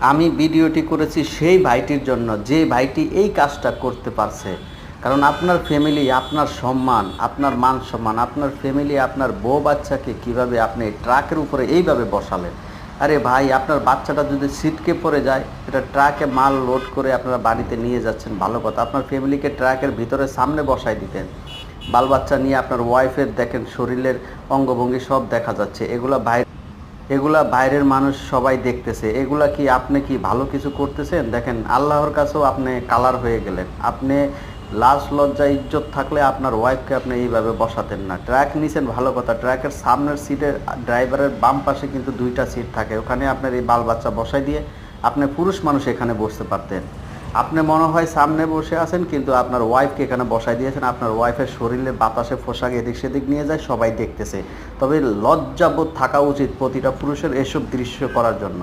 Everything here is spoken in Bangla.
আমি ভিডিওটি করেছি সেই ভাইটির জন্য, যে ভাইটি এই কাজটা করতে পারছে। কারণ আপনার ফ্যামিলি, আপনার সম্মান, আপনার মান সম্মান, আপনার ফ্যামিলি, আপনার বউ বাচ্চাকে কিভাবে আপনি ট্রাকের উপরে এইভাবে বসালেন। আরে ভাই, আপনার বাচ্চাটা যদি ছিটকে পড়ে যায়, এটা ট্রাকে মাল লোড করে আপনারা বাড়িতে নিয়ে যাচ্ছেন, ভালো কথা। আপনার ফ্যামিলিকে ট্রাকের ভিতরে সামনে বসায় দিতেন। বাল বাচ্চা নিয়ে আপনার ওয়াইফের দেখেন শরীরের অঙ্গভঙ্গি সব দেখা যাচ্ছে, এগুলা বাইরের মানুষ সবাই দেখতেছে। এগুলা কি আপনি কি ভালো কিছু করতেছেন? দেখেন, আল্লাহর কাছেও আপনি কালার হয়ে গেলেন। আপনি লাজ লজ্জা ইজ্জত থাকলে আপনার ওয়াইফকে আপনি এইভাবে বসাতেন না। ট্রাক নিছেন, ভালো কথা। ট্রাকের সামনের সিটের ড্রাইভারের বাম পাশে কিন্তু 2টা সিট থাকে, ওখানে আপনার এই বাল বাচ্চা বসাই দিয়ে আপনি পুরুষ মানুষ এখানে বসতে পারতেন। আপনি মনে হয় সামনে বসে আছেন, কিন্তু আপনার ওয়াইফকে এখানে বসাই দিয়েছেন। আপনার ওয়াইফের শরীরে বাতাসে পোশাক এদিক সেদিক নিয়ে যায়, সবাই দেখতেছে। তবে লজ্জাবোধ থাকা উচিত প্রতিটা পুরুষের এসব দৃশ্য করার জন্য।